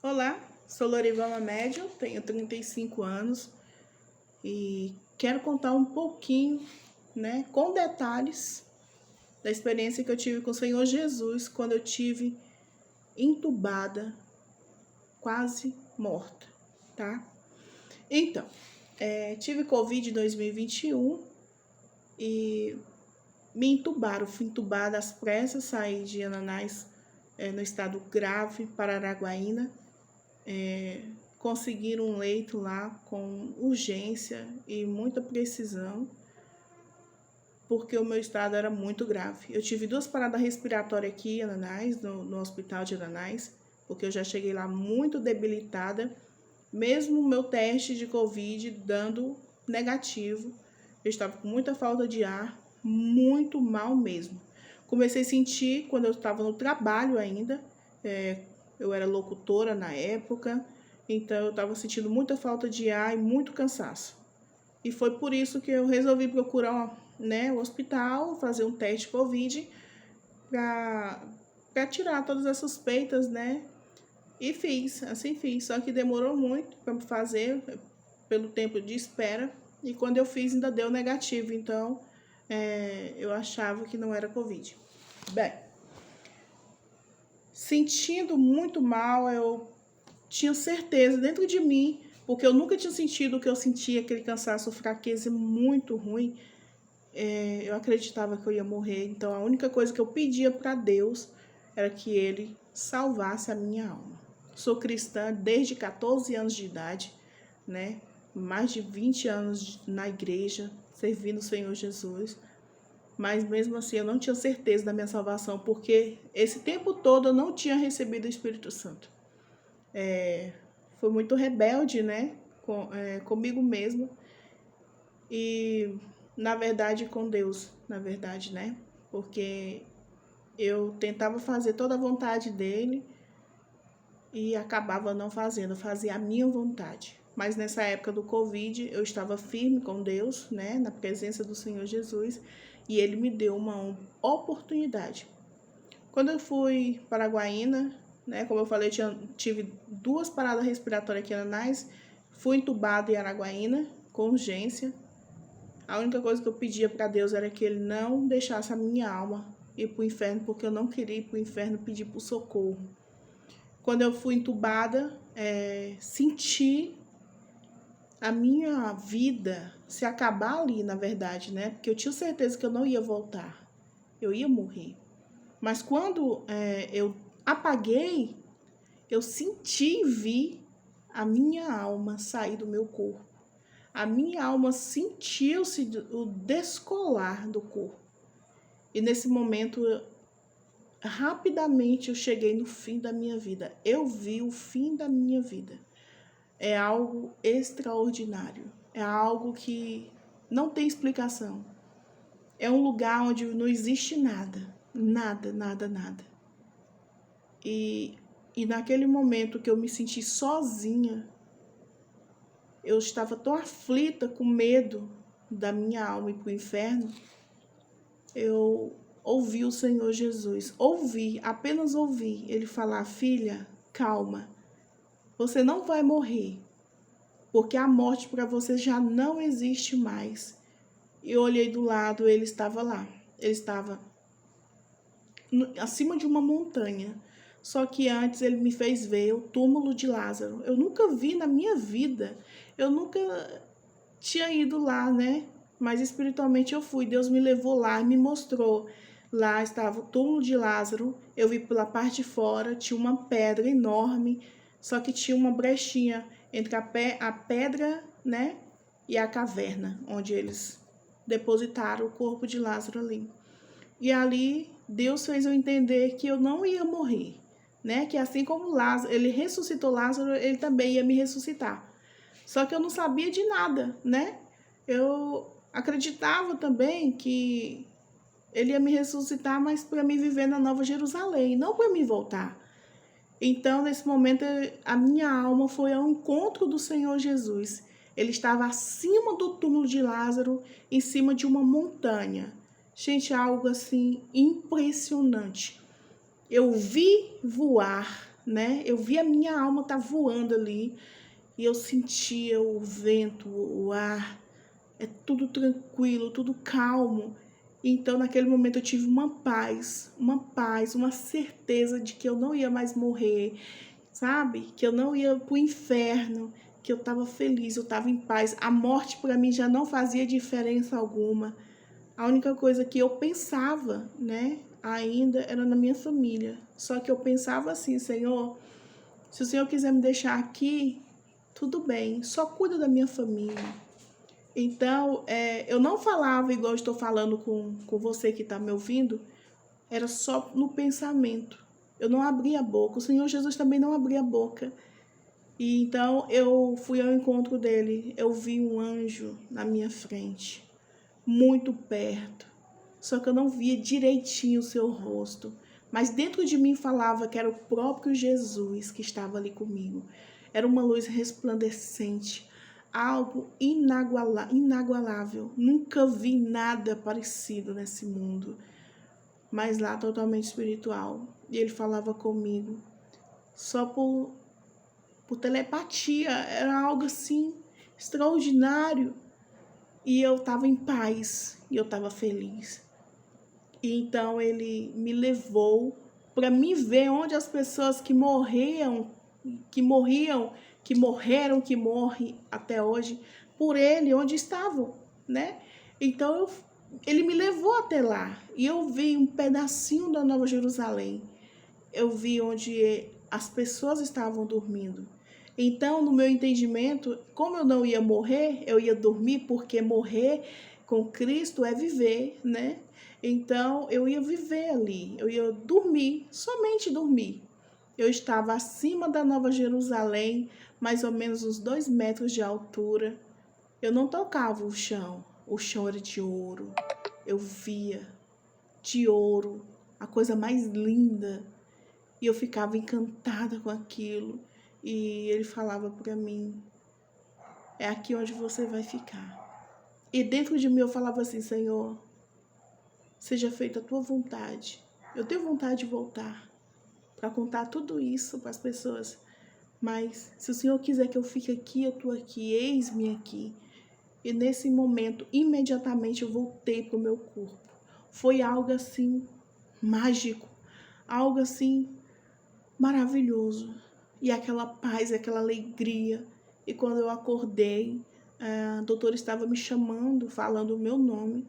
Olá, sou Lorivana Médio, tenho 35 anos e quero contar um pouquinho, com detalhes, da experiência que eu tive com o Senhor Jesus quando eu tive entubada, quase morta, tá? Então, tive Covid em 2021 e me entubaram, fui entubada às pressas, saí de Ananás no estado grave para Araguaína. Conseguir um leito lá com urgência e muita precisão, porque o meu estado era muito grave. Eu tive 2 paradas respiratórias aqui em Ananás, no hospital de Ananás, porque eu já cheguei lá muito debilitada, mesmo o meu teste de Covid dando negativo. Eu estava com muita falta de ar, muito mal mesmo. Comecei a sentir quando eu estava no trabalho ainda, eu era locutora na época, então eu estava sentindo muita falta de ar e muito cansaço. E foi por isso que eu resolvi procurar, o hospital, fazer um teste Covid para tirar todas as suspeitas, E fiz, assim fiz. Só que demorou muito para fazer, pelo tempo de espera. E quando eu fiz ainda deu negativo, então eu achava que não era Covid. Bem, sentindo muito mal, eu tinha certeza dentro de mim, porque eu nunca tinha sentido o que eu sentia, aquele cansaço, fraqueza muito ruim. Eu acreditava que eu ia morrer, então a única coisa que eu pedia para Deus era que Ele salvasse a minha alma. Sou cristã desde 14 anos de idade, mais de 20 anos na igreja, servindo o Senhor Jesus. Mas mesmo assim eu não tinha certeza da minha salvação, porque esse tempo todo eu não tinha recebido o Espírito Santo. Foi muito rebelde, comigo mesma e, na verdade, com Deus, porque eu tentava fazer toda a vontade dele e acabava não fazendo, fazia a minha vontade. Mas nessa época do Covid, eu estava firme com Deus, na presença do Senhor Jesus, e ele me deu uma oportunidade. Quando eu fui para Araguaína, como eu falei, tive 2 paradas respiratórias aqui em Ananás, fui entubada em Araguaína, com urgência. A única coisa que eu pedia para Deus era que Ele não deixasse a minha alma ir para o inferno, porque eu não queria ir para o inferno pedir por socorro. Quando eu fui entubada, senti a minha vida se acabar ali, na verdade, porque eu tinha certeza que eu não ia voltar, eu ia morrer. Mas quando eu apaguei, eu senti e vi a minha alma sair do meu corpo. A minha alma sentiu-se o descolar do corpo. E nesse momento, rapidamente eu cheguei no fim da minha vida. Eu vi o fim da minha vida. É algo extraordinário. É algo que não tem explicação. É um lugar onde não existe nada. Nada, nada, nada. E naquele momento que eu me senti sozinha, eu estava tão aflita, com medo da minha alma ir para o inferno, eu ouvi o Senhor Jesus, apenas ouvi ele falar: filha, calma, você não vai morrer, porque a morte para você já não existe mais. E eu olhei do lado, ele estava lá, ele estava acima de uma montanha. Só que antes ele me fez ver o túmulo de Lázaro. Eu nunca vi na minha vida. Eu nunca tinha ido lá, Mas espiritualmente eu fui. Deus me levou lá e me mostrou. Lá estava o túmulo de Lázaro. Eu vi pela parte de fora, tinha uma pedra enorme. Só que tinha uma brechinha entre a pedra, e a caverna, onde eles depositaram o corpo de Lázaro ali. E ali Deus fez eu entender que eu não ia morrer, Que assim como Lázaro, ele ressuscitou Lázaro, ele também ia me ressuscitar. Só que eu não sabia de nada, Eu acreditava também que ele ia me ressuscitar, mas para me viver na Nova Jerusalém, não para me voltar. Então, nesse momento, a minha alma foi ao encontro do Senhor Jesus. Ele estava acima do túmulo de Lázaro, em cima de uma montanha. Gente, algo assim impressionante. Eu vi voar, né? Eu via a minha alma tá voando ali e eu sentia o vento, o ar, é tudo tranquilo, tudo calmo. Então, naquele momento eu tive uma paz, uma certeza de que eu não ia mais morrer, sabe? Que eu não ia pro inferno, que eu estava feliz, eu estava em paz. A morte para mim já não fazia diferença alguma. A única coisa que eu pensava, né, ainda era na minha família. Só que eu pensava assim, Senhor, se o Senhor quiser me deixar aqui, tudo bem, só cuida da minha família. Então, eu não falava igual eu estou falando com você que está me ouvindo, era só no pensamento. Eu não abria a boca, o Senhor Jesus também não abria a boca. E então eu fui ao encontro dele, eu vi um anjo na minha frente, muito perto. Só que eu não via direitinho o seu rosto. Mas dentro de mim falava que era o próprio Jesus que estava ali comigo. Era uma luz resplandecente, algo inagualável. Nunca vi nada parecido nesse mundo, mas lá totalmente espiritual. E ele falava comigo só por telepatia, era algo assim extraordinário. E eu estava em paz, e eu estava feliz. E então ele me levou para me ver onde as pessoas que morreram, que morrem até hoje, por ele, onde estavam, né? Então ele me levou até lá e eu vi um pedacinho da Nova Jerusalém. Eu vi onde as pessoas estavam dormindo. Então, no meu entendimento, como eu não ia morrer, eu ia dormir, porque morrer com Cristo é viver, né? Então, eu ia viver ali, eu ia dormir, somente dormir. Eu estava acima da Nova Jerusalém, mais ou menos uns 2 metros de altura. Eu não tocava o chão era de ouro. Eu via de ouro, a coisa mais linda. E eu ficava encantada com aquilo. E ele falava para mim, é aqui onde você vai ficar. E dentro de mim eu falava assim, Senhor, seja feita a tua vontade. Eu tenho vontade de voltar para contar tudo isso para as pessoas. Mas se o Senhor quiser que eu fique aqui, eu estou aqui, eis-me aqui. E nesse momento, imediatamente eu voltei para o meu corpo. Foi algo assim, mágico, algo assim, maravilhoso. E aquela paz, aquela alegria. E quando eu acordei, a doutora estava me chamando, falando o meu nome.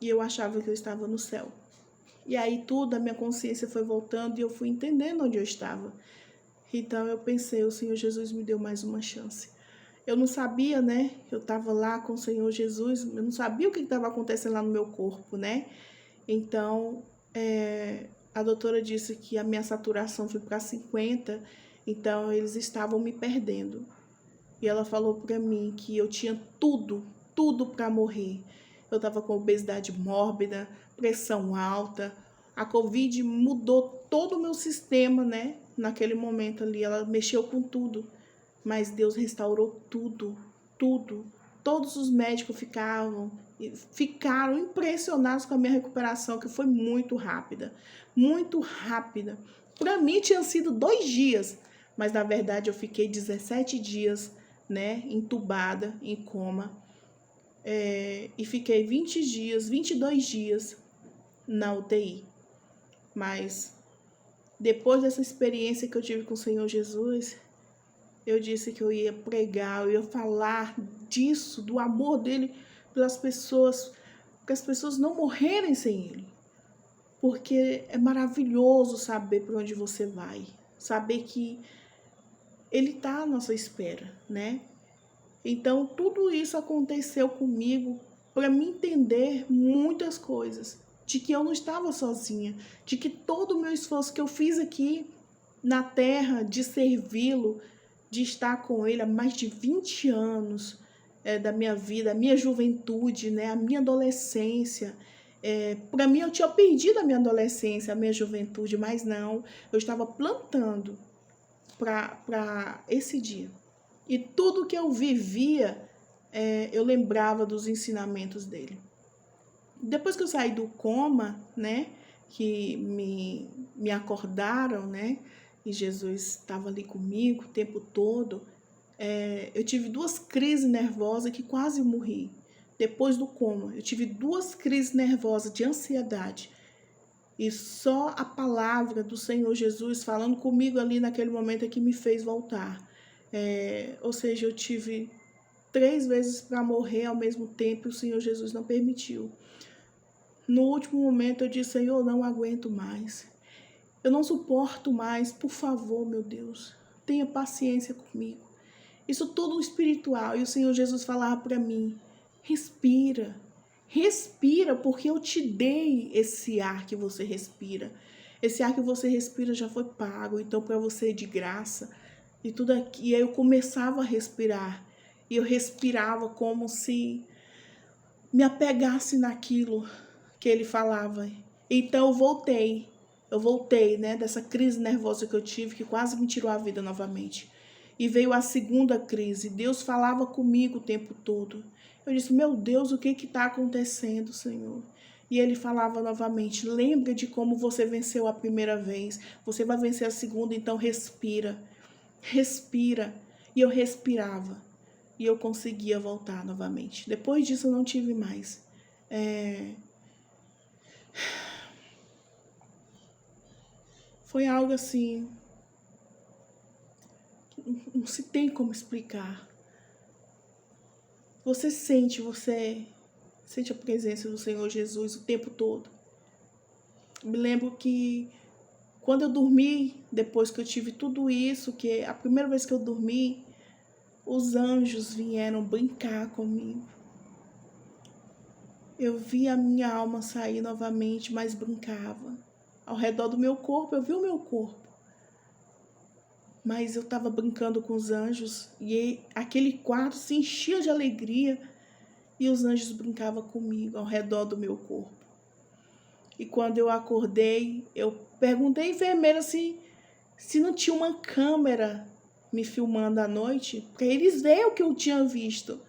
E eu achava que eu estava no céu. E aí tudo, a minha consciência foi voltando e eu fui entendendo onde eu estava. Então eu pensei, o Senhor Jesus me deu mais uma chance. Eu não sabia, né? Eu estava lá com o Senhor Jesus, eu não sabia o que estava acontecendo lá no meu corpo, né? Então, a doutora disse que a minha saturação foi para 50, então eles estavam me perdendo. E ela falou para mim que eu tinha tudo para morrer. Eu estava com obesidade mórbida, pressão alta. A Covid mudou todo o meu sistema, né? Naquele momento ali, ela mexeu com tudo. Mas Deus restaurou tudo. Todos os médicos ficaram impressionados com a minha recuperação, que foi muito rápida. Muito rápida. Para mim tinha sido 2 dias, mas na verdade eu fiquei 17 dias, né, entubada, em coma. E fiquei 22 dias na UTI. Mas depois dessa experiência que eu tive com o Senhor Jesus, eu disse que eu ia pregar, eu ia falar disso, do amor dele pelas pessoas, para as pessoas não morrerem sem ele. Porque é maravilhoso saber para onde você vai, saber que ele está à nossa espera, né? Então, tudo isso aconteceu comigo para me entender muitas coisas, de que eu não estava sozinha, de que todo o meu esforço que eu fiz aqui na terra de servi-lo, de estar com ele há mais de 20 anos da minha vida, a minha juventude, né, a minha adolescência. Para mim, eu tinha perdido a minha adolescência, a minha juventude, mas não, eu estava plantando para esse dia. E tudo que eu vivia, eu lembrava dos ensinamentos dele. Depois que eu saí do coma, né, que me acordaram, né, e Jesus estava ali comigo o tempo todo, eu tive 2 crises nervosas que quase morri. Depois do coma, eu tive 2 crises nervosas de ansiedade. E só a palavra do Senhor Jesus falando comigo ali naquele momento é que me fez voltar. Ou seja, eu tive 3 vezes para morrer ao mesmo tempo e o Senhor Jesus não permitiu. No último momento eu disse, Senhor, não aguento mais. Eu não suporto mais, por favor, meu Deus, tenha paciência comigo. Isso tudo no espiritual. E o Senhor Jesus falava para mim, respira, respira, porque eu te dei esse ar que você respira. Esse ar que você respira já foi pago, então para você é de graça. E tudo aqui, e aí eu começava a respirar. E eu respirava como se me apegasse naquilo que ele falava. Então eu voltei, né, dessa crise nervosa que eu tive, que quase me tirou a vida novamente. E veio a segunda crise, Deus falava comigo o tempo todo. Eu disse, meu Deus, o que está acontecendo, Senhor? E ele falava novamente, lembra de como você venceu a primeira vez, você vai vencer a segunda, então respira, respira. E eu respirava, e eu conseguia voltar novamente. Depois disso eu não tive mais. Foi algo assim, não se tem como explicar. Você sente a presença do Senhor Jesus o tempo todo. Me lembro que quando eu dormi, depois que eu tive tudo isso, que a primeira vez que eu dormi, os anjos vieram brincar comigo. Eu vi a minha alma sair novamente, mas brincava. Ao redor do meu corpo, eu vi o meu corpo. Mas eu estava brincando com os anjos e aquele quarto se enchia de alegria e os anjos brincavam comigo ao redor do meu corpo. E quando eu acordei, eu perguntei à enfermeira se não tinha uma câmera me filmando à noite, para eles verem o que eu tinha visto.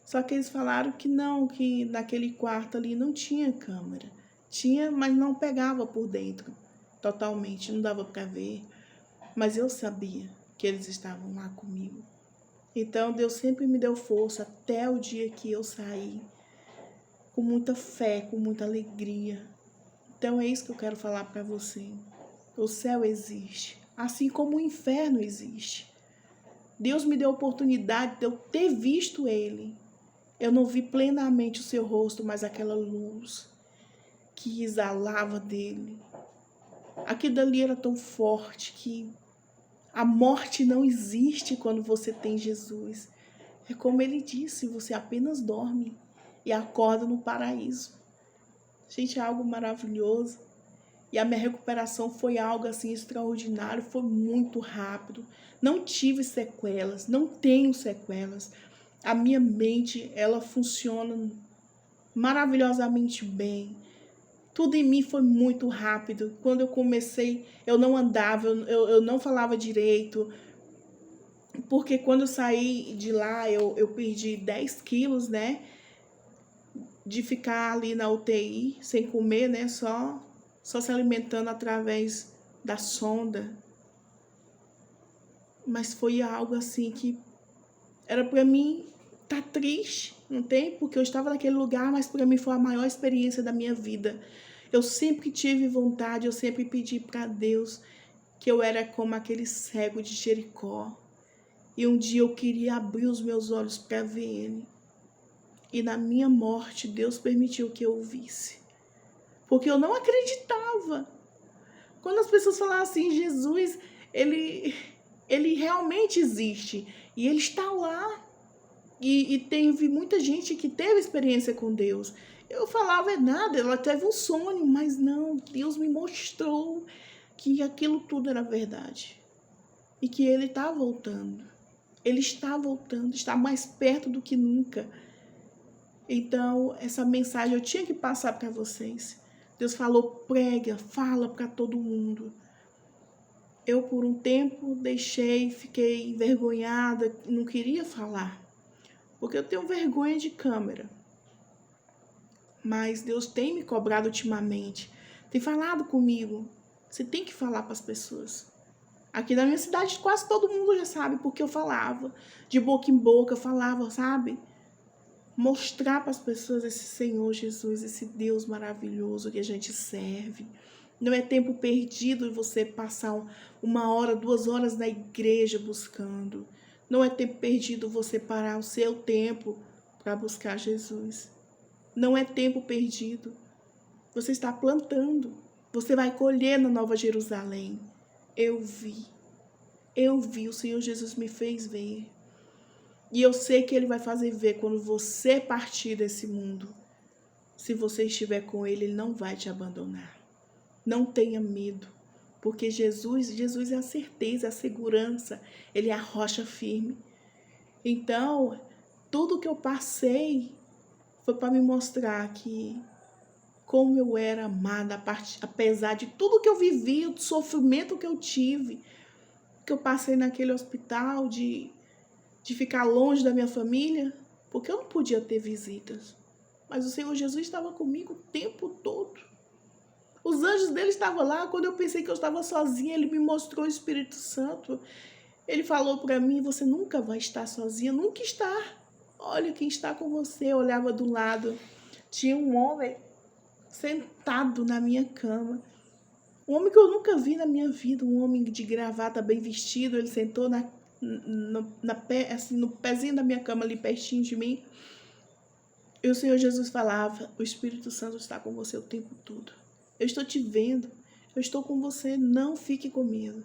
Só que eles falaram que não, que naquele quarto ali não tinha câmera. Tinha, mas não pegava por dentro totalmente, não dava para ver. Mas eu sabia que eles estavam lá comigo. Então Deus sempre me deu força até o dia que eu saí, com muita fé, com muita alegria. Então é isso que eu quero falar para você. O céu existe, assim como o inferno existe. Deus me deu a oportunidade de eu ter visto ele. Eu não vi plenamente o seu rosto, mas aquela luz que exalava dele. Aquilo dali era tão forte que a morte não existe quando você tem Jesus. É como ele disse, você apenas dorme e acorda no paraíso. Gente, é algo maravilhoso. E a minha recuperação foi algo assim extraordinário, foi muito rápido. Não tive sequelas, não tenho sequelas. A minha mente, ela funciona maravilhosamente bem. Tudo em mim foi muito rápido. Quando eu comecei, eu não andava, eu não falava direito. Porque quando eu saí de lá, eu perdi 10 quilos, né? De ficar ali na UTI, sem comer, né? Só se alimentando através da sonda. Mas foi algo assim que era para mim tá triste, não tem? Porque eu estava naquele lugar, mas para mim foi a maior experiência da minha vida. Eu sempre tive vontade, eu sempre pedi para Deus que eu era como aquele cego de Jericó. E um dia eu queria abrir os meus olhos para ver ele. E na minha morte, Deus permitiu que eu o visse. Porque eu não acreditava. Quando as pessoas falavam assim, Jesus, ele realmente existe. E ele está lá. E teve muita gente que teve experiência com Deus. Eu falava, é nada, ela teve um sonho, mas não, Deus me mostrou que aquilo tudo era verdade. E que ele está voltando. Ele está voltando, está mais perto do que nunca. Então, essa mensagem eu tinha que passar para vocês. Deus falou, prega, fala para todo mundo. Eu, por um tempo, fiquei envergonhada, não queria falar. Porque eu tenho vergonha de câmera. Mas Deus tem me cobrado ultimamente. Tem falado comigo. Você tem que falar para as pessoas. Aqui na minha cidade quase todo mundo já sabe, porque eu falava. De boca em boca, eu falava, sabe? Mostrar para as pessoas esse Senhor Jesus, esse Deus maravilhoso que a gente serve. Não é tempo perdido você passar 1 hora, 2 horas na igreja buscando. Não é tempo perdido você parar o seu tempo para buscar Jesus. Não é tempo perdido. Você está plantando. Você vai colher na Nova Jerusalém. Eu vi, o Senhor Jesus me fez ver. E eu sei que Ele vai fazer ver quando você partir desse mundo. Se você estiver com Ele, Ele não vai te abandonar. Não tenha medo, porque Jesus é a certeza, a segurança. Ele é a rocha firme. Então, tudo que eu passei foi para me mostrar que como eu era amada, apesar de tudo que eu vivi, o sofrimento que eu tive, que eu passei naquele hospital, de ficar longe da minha família, porque eu não podia ter visitas. Mas o Senhor Jesus estava comigo o tempo todo. Os anjos dele estavam lá. Quando eu pensei que eu estava sozinha, ele me mostrou o Espírito Santo. Ele falou para mim, você nunca vai estar sozinha, nunca está. Olha quem está com você. Eu olhava do lado, tinha um homem sentado na minha cama. Um homem que eu nunca vi na minha vida, um homem de gravata bem vestido. Ele sentou no pezinho da minha cama, ali pertinho de mim. E o Senhor Jesus falava, o Espírito Santo está com você o tempo todo. Eu estou te vendo, eu estou com você, não fique com medo.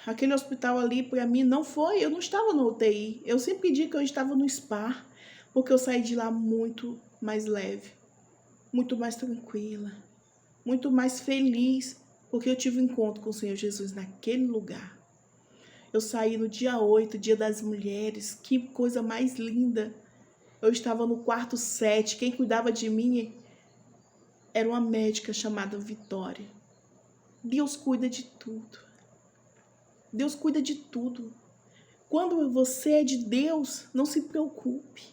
Aquele hospital ali, para mim, não foi, eu não estava no UTI. Eu sempre digo que eu estava no SPA, porque eu saí de lá muito mais leve, muito mais tranquila, muito mais feliz, porque eu tive um encontro com o Senhor Jesus naquele lugar. Eu saí no dia 8, Dia das Mulheres, que coisa mais linda. Eu estava no quarto 7, quem cuidava de mim era uma médica chamada Vitória. Deus cuida de tudo. Deus cuida de tudo. Quando você é de Deus, não se preocupe.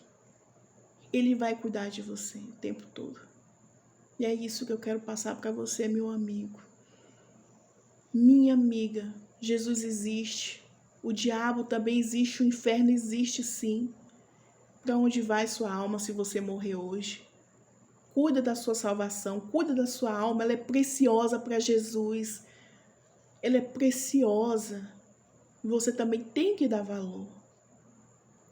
Ele vai cuidar de você o tempo todo. E é isso que eu quero passar para você, meu amigo. Minha amiga, Jesus existe. O diabo também existe, o inferno existe sim. Para onde vai sua alma se você morrer hoje? Cuida da sua salvação, cuida da sua alma, ela é preciosa para Jesus. Ela é preciosa. Você também tem que dar valor.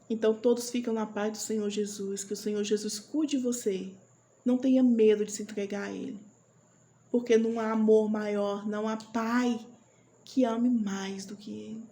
Então todos ficam na paz do Senhor Jesus, que o Senhor Jesus cuide de você. Não tenha medo de se entregar a Ele. Porque não há amor maior, não há pai que ame mais do que Ele.